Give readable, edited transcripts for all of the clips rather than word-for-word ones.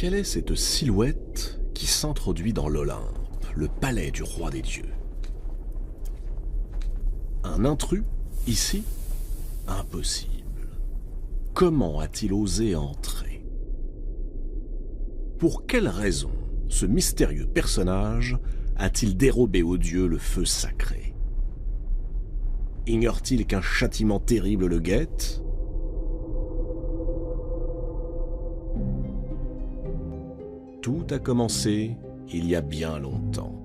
Quelle est cette silhouette qui s'introduit dans l'Olympe, le palais du roi des dieux? Un intrus, ici? Impossible. Comment a-t-il osé entrer? Pour quelle raison ce mystérieux personnage a-t-il dérobé aux dieux le feu sacré? Ignore-t-il qu'un châtiment terrible le guette? Tout a commencé il y a bien longtemps.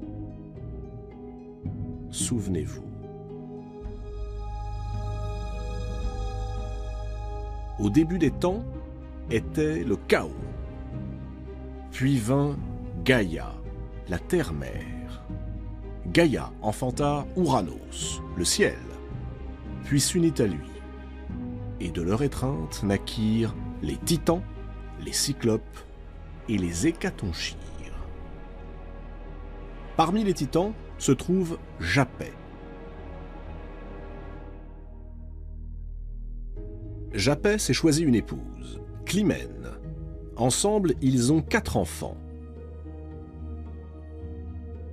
Souvenez-vous. Au début des temps était le chaos. Puis vint Gaïa, la terre-mère. Gaïa enfanta Ouranos, le ciel, puis s'unit à lui. Et de leur étreinte naquirent les titans, les cyclopes et les hécatonchires. Parmi les titans se trouve Japet. Japet s'est choisi une épouse, Clymène. Ensemble, ils ont 4 enfants.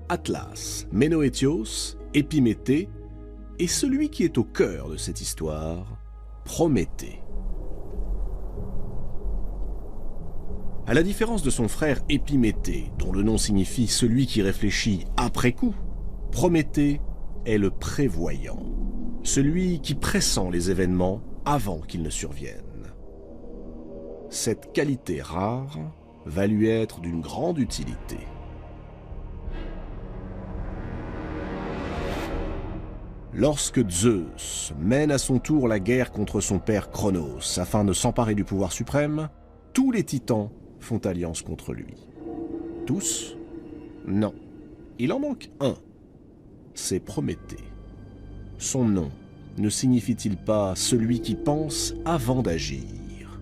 Atlas, Ménoétios, Épiméthée et celui qui est au cœur de cette histoire, Prométhée. À la différence de son frère Épiméthée, dont le nom signifie celui qui réfléchit après coup, Prométhée est le prévoyant, celui qui pressent les événements avant qu'ils ne surviennent. Cette qualité rare va lui être d'une grande utilité. Lorsque Zeus mène à son tour la guerre contre son père Cronos afin de s'emparer du pouvoir suprême, tous les titans font alliance contre lui. Tous? Non. Il en manque un. C'est Prométhée. Son nom ne signifie-t-il pas celui qui pense avant d'agir?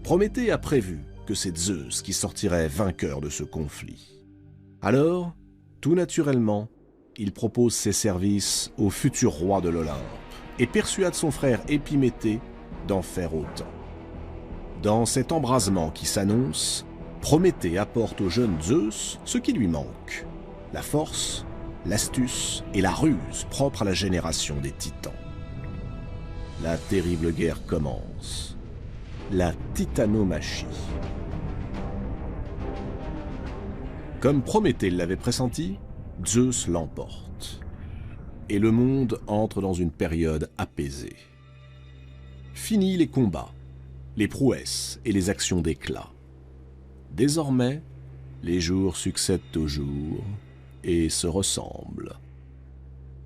Prométhée a prévu que c'est Zeus qui sortirait vainqueur de ce conflit. Alors, tout naturellement, il propose ses services au futur roi de l'Olympe et persuade son frère Épiméthée d'en faire autant. Dans cet embrasement qui s'annonce, Prométhée apporte au jeune Zeus ce qui lui manque, la force, l'astuce et la ruse propres à la génération des titans. La terrible guerre commence, la titanomachie. Comme Prométhée l'avait pressenti, Zeus l'emporte, et le monde entre dans une période apaisée. Fini les combats, les prouesses et les actions d'éclat. Désormais, les jours succèdent aux jours et se ressemblent.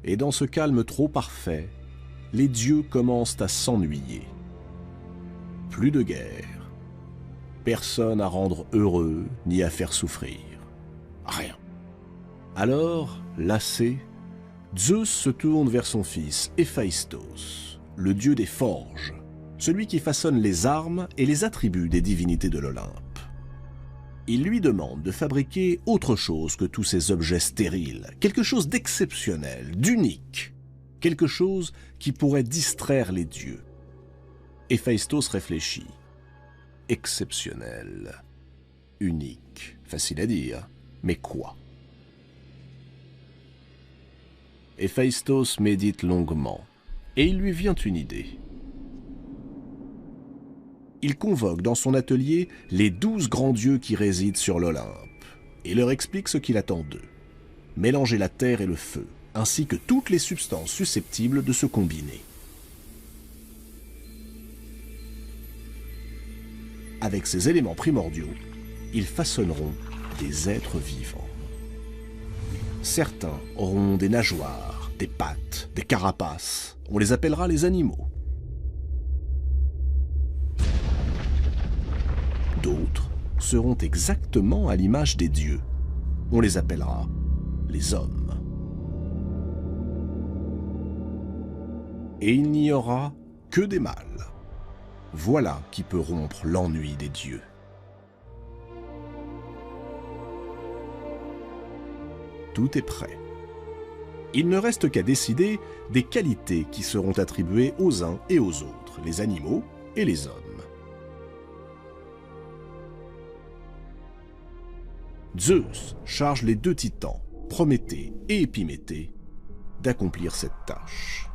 Et dans ce calme trop parfait, les dieux commencent à s'ennuyer. Plus de guerre, personne à rendre heureux ni à faire souffrir. Rien. Alors, lassé, Zeus se tourne vers son fils Héphaïstos, le dieu des forges, celui qui façonne les armes et les attributs des divinités de l'Olympe. Il lui demande de fabriquer autre chose que tous ces objets stériles, quelque chose d'exceptionnel, d'unique, quelque chose qui pourrait distraire les dieux. Héphaïstos réfléchit. Exceptionnel, unique, facile à dire, mais quoi? Héphaïstos médite longuement, et il lui vient une idée. Il convoque dans son atelier les 12 grands dieux qui résident sur l'Olympe, et leur explique ce qu'il attend d'eux. Mélanger la terre et le feu, ainsi que toutes les substances susceptibles de se combiner. Avec ces éléments primordiaux, ils façonneront des êtres vivants. Certains auront des nageoires, des pattes, des carapaces. On les appellera les animaux. D'autres seront exactement à l'image des dieux. On les appellera les hommes. Et il n'y aura que des mâles. Voilà qui peut rompre l'ennui des dieux. Tout est prêt. Il ne reste qu'à décider des qualités qui seront attribuées aux uns et aux autres, les animaux et les hommes. Zeus charge les deux titans, Prométhée et Épiméthée, d'accomplir cette tâche.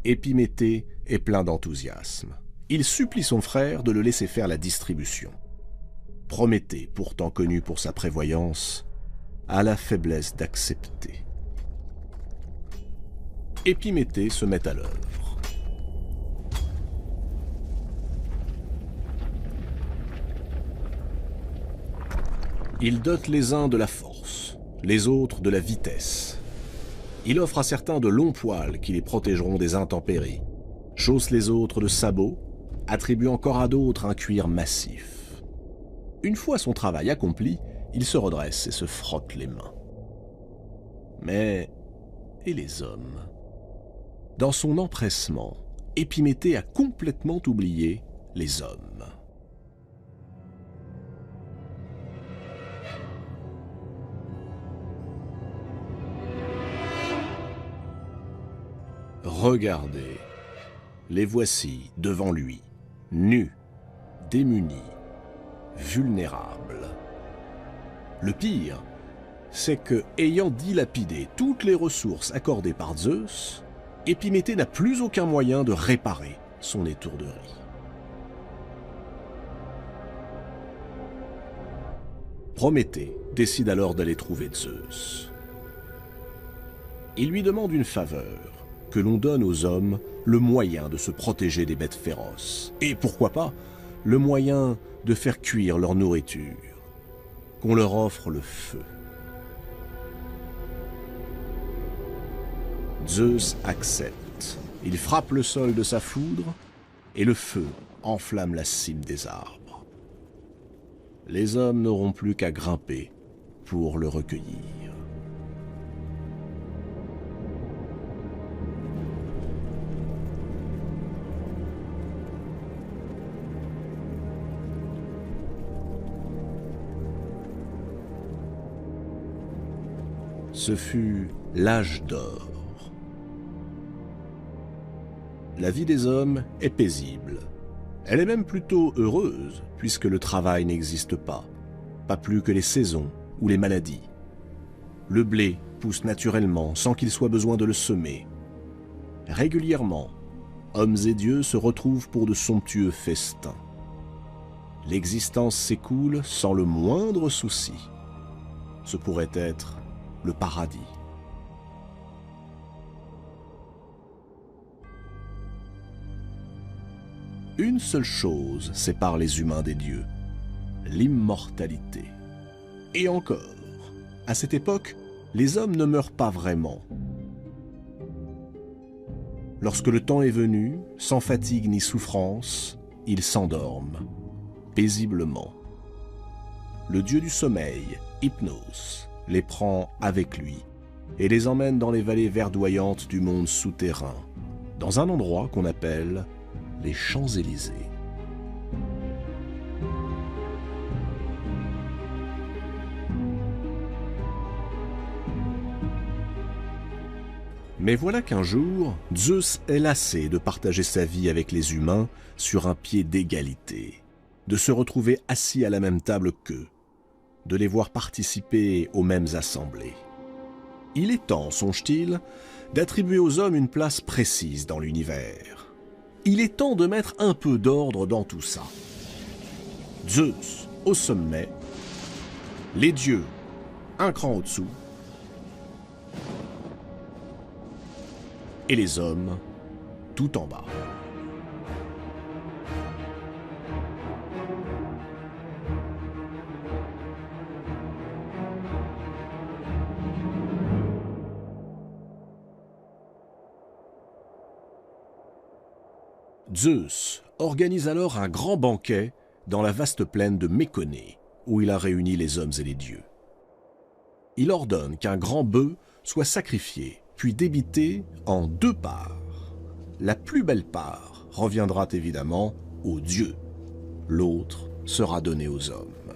Épiméthée est plein d'enthousiasme. Il supplie son frère de le laisser faire la distribution. Prométhée, pourtant connu pour sa prévoyance, a la faiblesse d'accepter. Épiméthée se met à l'œuvre. Il dote les uns de la force, les autres de la vitesse. Il offre à certains de longs poils qui les protégeront des intempéries, chausse les autres de sabots, attribue encore à d'autres un cuir massif. Une fois son travail accompli, il se redresse et se frotte les mains. Mais, et les hommes? Dans son empressement, Épiméthée a complètement oublié les hommes. Regardez, les voici devant lui, nus, démunis, vulnérables. Le pire, c'est que, ayant dilapidé toutes les ressources accordées par Zeus, Épiméthée n'a plus aucun moyen de réparer son étourderie. Prométhée décide alors d'aller trouver Zeus. Il lui demande une faveur, que l'on donne aux hommes le moyen de se protéger des bêtes féroces. Et pourquoi pas, le moyen de faire cuire leur nourriture, qu'on leur offre le feu. Zeus accepte. Il frappe le sol de sa foudre et le feu enflamme la cime des arbres. Les hommes n'auront plus qu'à grimper pour le recueillir. Ce fut l'âge d'or. La vie des hommes est paisible. Elle est même plutôt heureuse, puisque le travail n'existe pas plus que les saisons ou les maladies. Le blé pousse naturellement sans qu'il soit besoin de le semer. Régulièrement, hommes et dieux se retrouvent pour de somptueux festins. L'existence s'écoule sans le moindre souci. Ce pourrait être le paradis. Une seule chose sépare les humains des dieux, l'immortalité. Et encore, à cette époque, les hommes ne meurent pas vraiment. Lorsque le temps est venu, sans fatigue ni souffrance, ils s'endorment, paisiblement. Le dieu du sommeil, Hypnos, les prend avec lui et les emmène dans les vallées verdoyantes du monde souterrain, dans un endroit qu'on appelle les Champs-Élysées. Mais voilà qu'un jour, Zeus est lassé de partager sa vie avec les humains sur un pied d'égalité, de se retrouver assis à la même table qu'eux, de les voir participer aux mêmes assemblées. Il est temps, songe-t-il, d'attribuer aux hommes une place précise dans l'univers. Il est temps de mettre un peu d'ordre dans tout ça. Zeus au sommet, les dieux un cran au-dessous, et les hommes tout en bas. Zeus organise alors un grand banquet dans la vaste plaine de Méconée, où il a réuni les hommes et les dieux. Il ordonne qu'un grand bœuf soit sacrifié, puis débité en 2 parts. La plus belle part reviendra évidemment aux dieux, l'autre sera donnée aux hommes.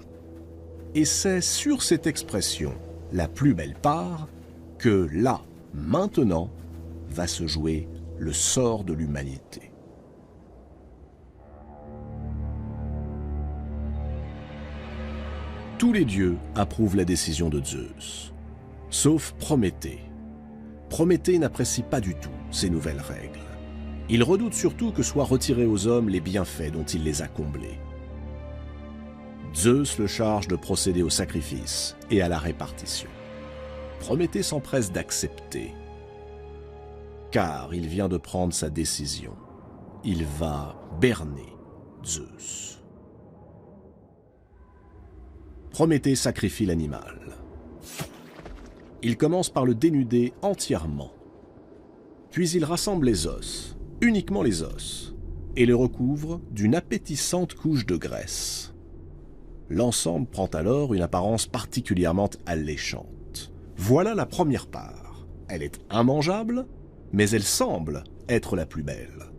Et c'est sur cette expression, la plus belle part, que là, maintenant, va se jouer le sort de l'humanité. Tous les dieux approuvent la décision de Zeus, sauf Prométhée. Prométhée n'apprécie pas du tout ces nouvelles règles. Il redoute surtout que soient retirés aux hommes les bienfaits dont il les a comblés. Zeus le charge de procéder au sacrifice et à la répartition. Prométhée s'empresse d'accepter, car il vient de prendre sa décision. Il va berner Zeus. Prométhée sacrifie l'animal. Il commence par le dénuder entièrement. Puis il rassemble les os, uniquement les os, et le recouvre d'une appétissante couche de graisse. L'ensemble prend alors une apparence particulièrement alléchante. Voilà la première part. Elle est immangeable, mais elle semble être la plus belle.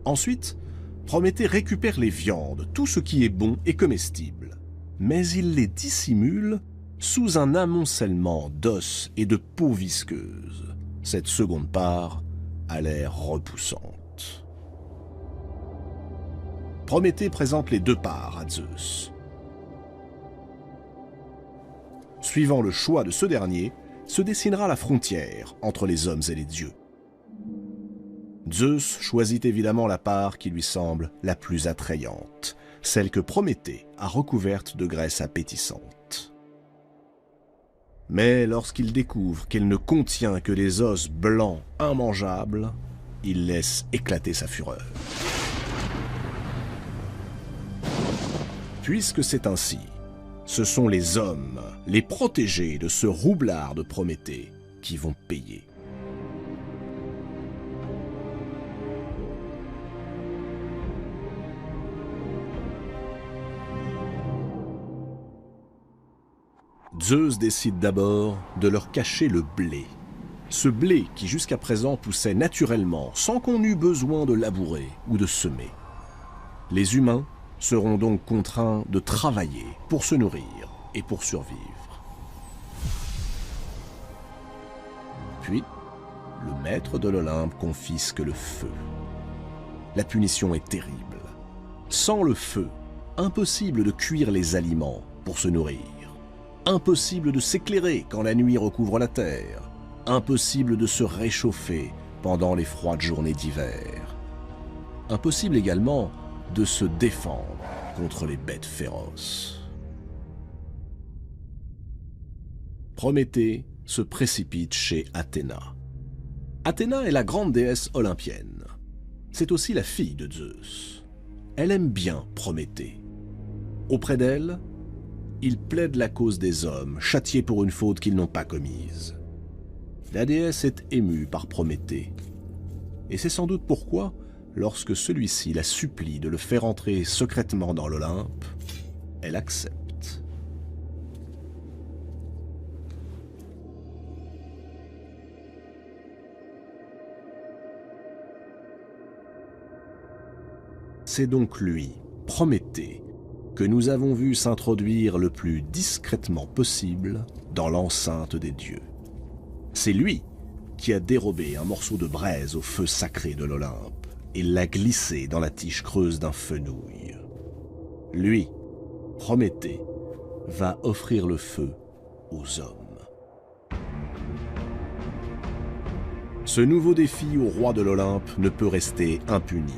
Ensuite, Prométhée récupère les viandes, tout ce qui est bon et comestible, mais il les dissimule sous un amoncellement d'os et de peau visqueuse. Cette seconde part a l'air repoussante. Prométhée présente les deux parts à Zeus. Suivant le choix de ce dernier, se dessinera la frontière entre les hommes et les dieux. Zeus choisit évidemment la part qui lui semble la plus attrayante, celle que Prométhée a recouverte de graisse appétissante. Mais lorsqu'il découvre qu'elle ne contient que des os blancs immangeables, il laisse éclater sa fureur. Puisque c'est ainsi, ce sont les hommes, les protégés de ce roublard de Prométhée, qui vont payer. Zeus décide d'abord de leur cacher le blé. Ce blé qui jusqu'à présent poussait naturellement, sans qu'on eût besoin de labourer ou de semer. Les humains seront donc contraints de travailler pour se nourrir et pour survivre. Puis, le maître de l'Olympe confisque le feu. La punition est terrible. Sans le feu, impossible de cuire les aliments pour se nourrir. Impossible de s'éclairer quand la nuit recouvre la terre. Impossible de se réchauffer pendant les froides journées d'hiver. Impossible également de se défendre contre les bêtes féroces. Prométhée se précipite chez Athéna. Athéna est la grande déesse olympienne. C'est aussi la fille de Zeus. Elle aime bien Prométhée. Auprès d'elle, il plaide la cause des hommes, châtiés pour une faute qu'ils n'ont pas commise. La déesse est émue par Prométhée. Et c'est sans doute pourquoi, lorsque celui-ci la supplie de le faire entrer secrètement dans l'Olympe, elle accepte. C'est donc lui, Prométhée, que nous avons vu s'introduire le plus discrètement possible dans l'enceinte des dieux. C'est lui qui a dérobé un morceau de braise au feu sacré de l'Olympe et l'a glissé dans la tige creuse d'un fenouil. Lui, Prométhée, va offrir le feu aux hommes. Ce nouveau défi au roi de l'Olympe ne peut rester impuni.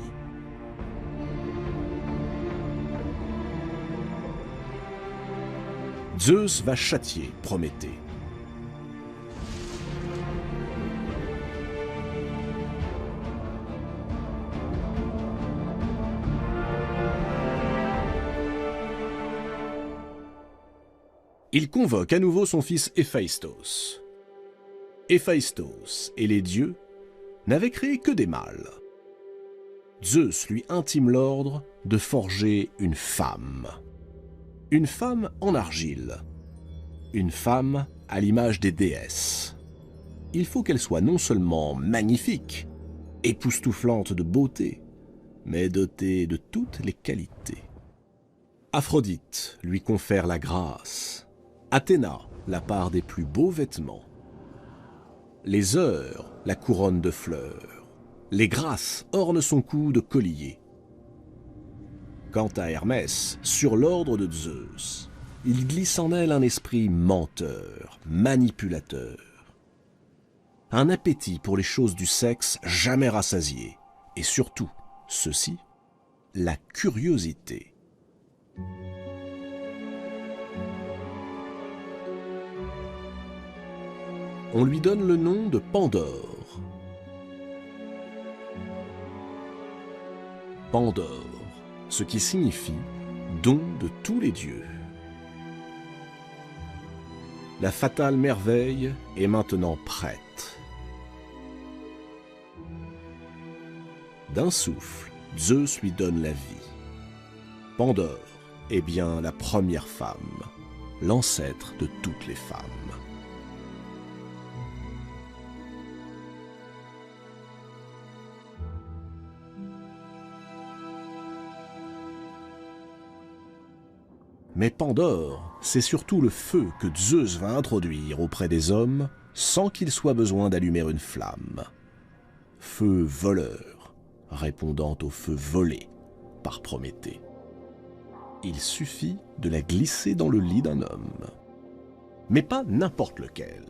Zeus va châtier Prométhée. Il convoque à nouveau son fils Héphaïstos. Héphaïstos et les dieux n'avaient créé que des mâles. Zeus lui intime l'ordre de forger une femme. Une femme en argile. Une femme à l'image des déesses. Il faut qu'elle soit non seulement magnifique, époustouflante de beauté, mais dotée de toutes les qualités. Aphrodite lui confère la grâce. Athéna, la part des plus beaux vêtements. Les heures, la couronne de fleurs. Les grâces ornent son cou de collier. Quant à Hermès, sur l'ordre de Zeus, il glisse en elle un esprit menteur, manipulateur. Un appétit pour les choses du sexe jamais rassasié. Et surtout, ceci, la curiosité. On lui donne le nom de Pandore. Pandore, ce qui signifie don de tous les dieux. La fatale merveille est maintenant prête. D'un souffle, Zeus lui donne la vie. Pandore est bien la première femme, l'ancêtre de toutes les femmes. Mais Pandore, c'est surtout le feu que Zeus va introduire auprès des hommes sans qu'il soit besoin d'allumer une flamme. Feu voleur, répondant au feu volé par Prométhée. Il suffit de la glisser dans le lit d'un homme. Mais pas n'importe lequel.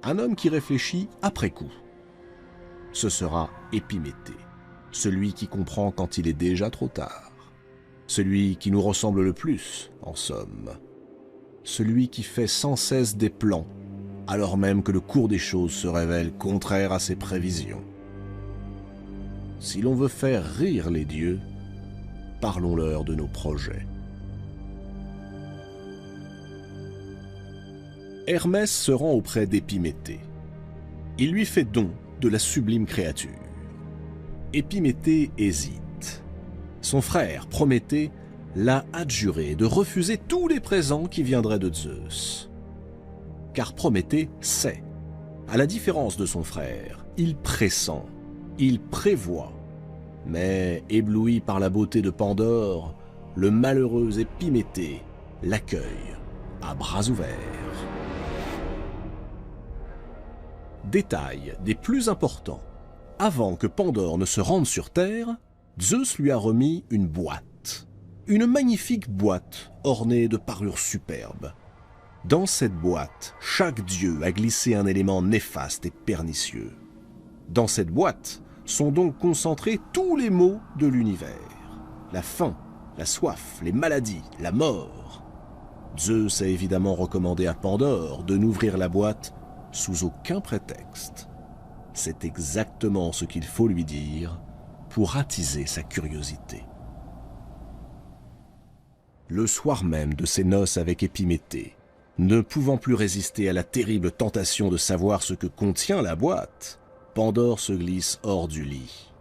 Un homme qui réfléchit après coup. Ce sera Épiméthée, celui qui comprend quand il est déjà trop tard. Celui qui nous ressemble le plus, en somme. Celui qui fait sans cesse des plans, alors même que le cours des choses se révèle contraire à ses prévisions. Si l'on veut faire rire les dieux, parlons-leur de nos projets. Hermès se rend auprès d'Épiméthée. Il lui fait don de la sublime créature. Épiméthée hésite. Son frère, Prométhée, l'a adjuré de refuser tous les présents qui viendraient de Zeus. Car Prométhée sait, à la différence de son frère, il pressent, il prévoit. Mais, ébloui par la beauté de Pandore, le malheureux Épiméthée l'accueille à bras ouverts. Détail des plus importants. Avant que Pandore ne se rende sur Terre, Zeus lui a remis une boîte. Une magnifique boîte ornée de parures superbes. Dans cette boîte, chaque dieu a glissé un élément néfaste et pernicieux. Dans cette boîte sont donc concentrés tous les maux de l'univers. La faim, la soif, les maladies, la mort. Zeus a évidemment recommandé à Pandore de n'ouvrir la boîte sous aucun prétexte. C'est exactement ce qu'il faut lui dire pour attiser sa curiosité. Le soir même de ses noces avec Épiméthée, ne pouvant plus résister à la terrible tentation de savoir ce que contient la boîte, Pandore se glisse hors du lit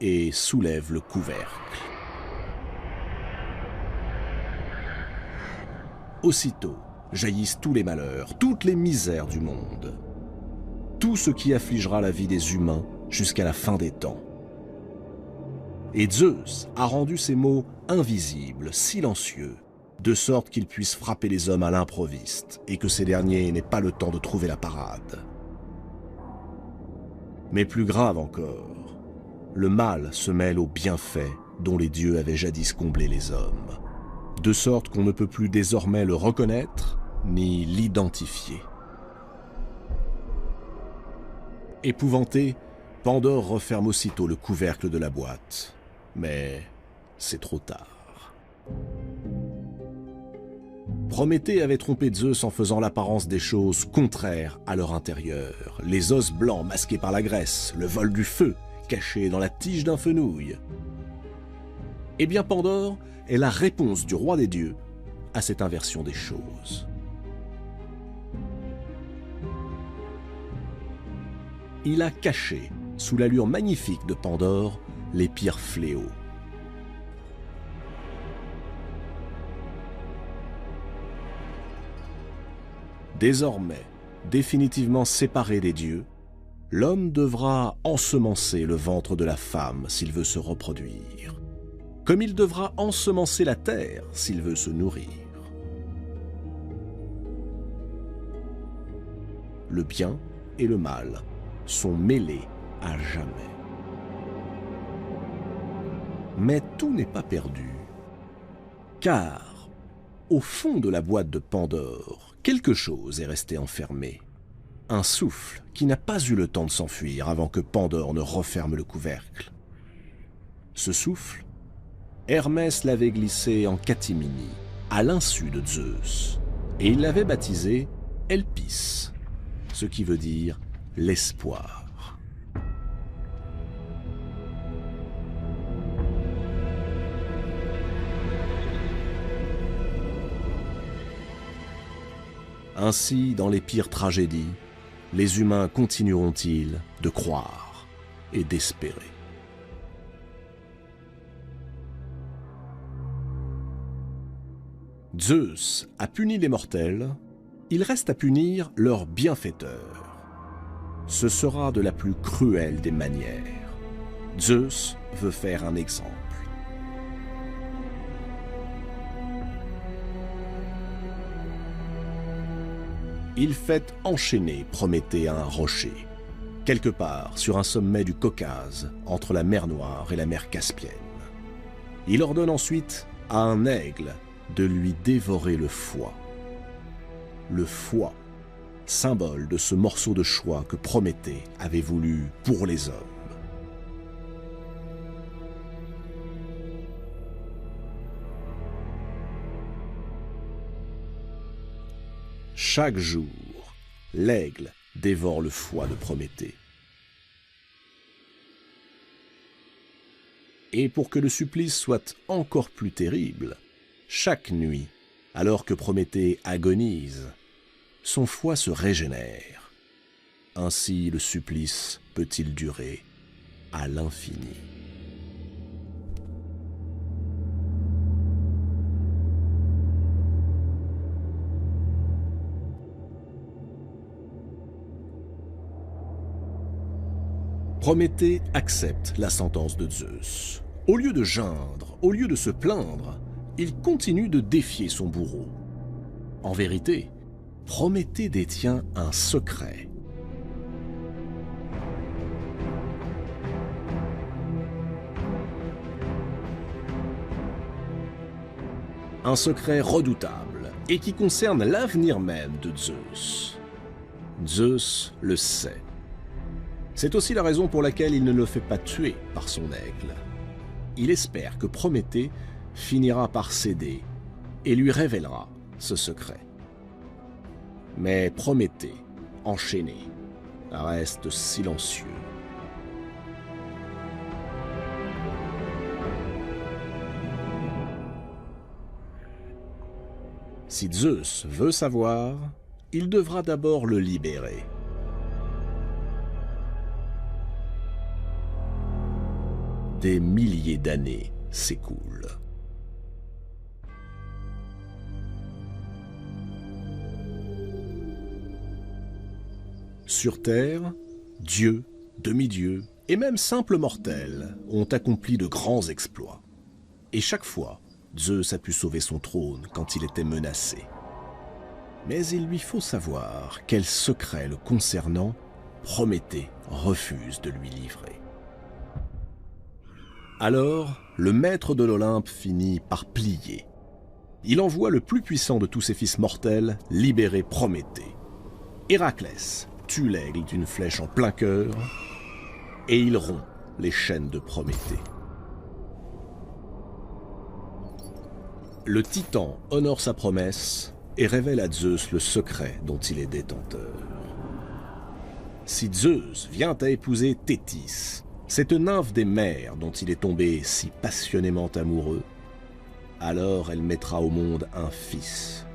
et soulève le couvercle. Aussitôt jaillissent tous les malheurs, toutes les misères du monde, tout ce qui affligera la vie des humains jusqu'à la fin des temps. Et Zeus a rendu ces mots invisibles, silencieux, de sorte qu'ils puissent frapper les hommes à l'improviste et que ces derniers n'aient pas le temps de trouver la parade. Mais plus grave encore, le mal se mêle aux bienfaits dont les dieux avaient jadis comblé les hommes, de sorte qu'on ne peut plus désormais le reconnaître ni l'identifier. Épouvanté, Pandore referme aussitôt le couvercle de la boîte. Mais c'est trop tard. Prométhée avait trompé Zeus en faisant l'apparence des choses contraires à leur intérieur. Les os blancs masqués par la graisse, le vol du feu caché dans la tige d'un fenouil. Eh bien Pandore est la réponse du roi des dieux à cette inversion des choses. Il a caché, sous l'allure magnifique de Pandore, les pires fléaux. Désormais, définitivement séparé des dieux, l'homme devra ensemencer le ventre de la femme s'il veut se reproduire, comme il devra ensemencer la terre s'il veut se nourrir. Le bien et le mal sont mêlés à jamais. Mais tout n'est pas perdu, car Au fond de la boîte de Pandore, quelque chose est resté enfermé. Un souffle qui n'a pas eu le temps de s'enfuir avant que Pandore ne referme le couvercle. Ce souffle, Hermès l'avait glissé en catimini, à l'insu de Zeus, et il l'avait baptisé Elpis, ce qui veut dire l'espoir. Ainsi, dans les pires tragédies, les humains continueront-ils de croire et d'espérer. Zeus a puni les mortels, il reste à punir leurs bienfaiteurs. Ce sera de la plus cruelle des manières. Zeus veut faire un exemple. Il fait enchaîner Prométhée à un rocher, quelque part sur un sommet du Caucase, entre la mer Noire et la mer Caspienne. Il ordonne ensuite à un aigle de lui dévorer le foie. Le foie, symbole de ce morceau de choix que Prométhée avait voulu pour les hommes. Chaque jour, l'aigle dévore le foie de Prométhée. Et pour que le supplice soit encore plus terrible, chaque nuit, alors que Prométhée agonise, son foie se régénère. Ainsi le supplice peut-il durer à l'infini. Prométhée accepte la sentence de Zeus. Au lieu de geindre, au lieu de se plaindre, il continue de défier son bourreau. En vérité, Prométhée détient un secret. Un secret redoutable et qui concerne l'avenir même de Zeus. Zeus le sait. C'est aussi la raison pour laquelle il ne le fait pas tuer par son aigle. Il espère que Prométhée finira par céder et lui révélera ce secret. Mais Prométhée, enchaîné, reste silencieux. Si Zeus veut savoir, il devra d'abord le libérer. Des milliers d'années s'écoulent. Sur Terre, dieux, demi-dieux et même simples mortels ont accompli de grands exploits. Et chaque fois, Zeus a pu sauver son trône quand il était menacé. Mais il lui faut savoir quel secret le concernant Prométhée refuse de lui livrer. Alors, le maître de l'Olympe finit par plier. Il envoie le plus puissant de tous ses fils mortels libérer Prométhée. Héraclès tue l'aigle d'une flèche en plein cœur et il rompt les chaînes de Prométhée. Le Titan honore sa promesse et révèle à Zeus le secret dont il est détenteur. Si Zeus vient à épouser Thétis, cette nymphe des mers dont il est tombé si passionnément amoureux, alors elle mettra au monde un fils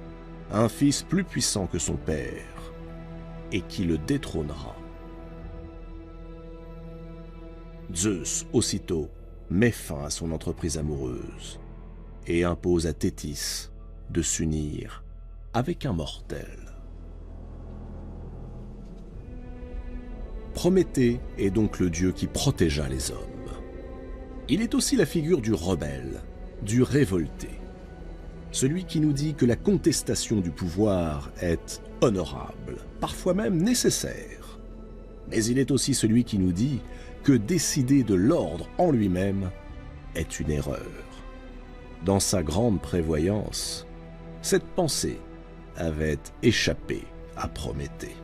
plus puissant que son père, et qui le détrônera. Zeus, aussitôt, met fin à son entreprise amoureuse et impose à Thétis de s'unir avec un mortel. Prométhée est donc le dieu qui protégea les hommes. Il est aussi la figure du rebelle, du révolté, celui qui nous dit que la contestation du pouvoir est honorable, parfois même nécessaire. Mais il est aussi celui qui nous dit que décider de l'ordre en lui-même est une erreur. Dans sa grande prévoyance, Cette pensée avait échappé à Prométhée.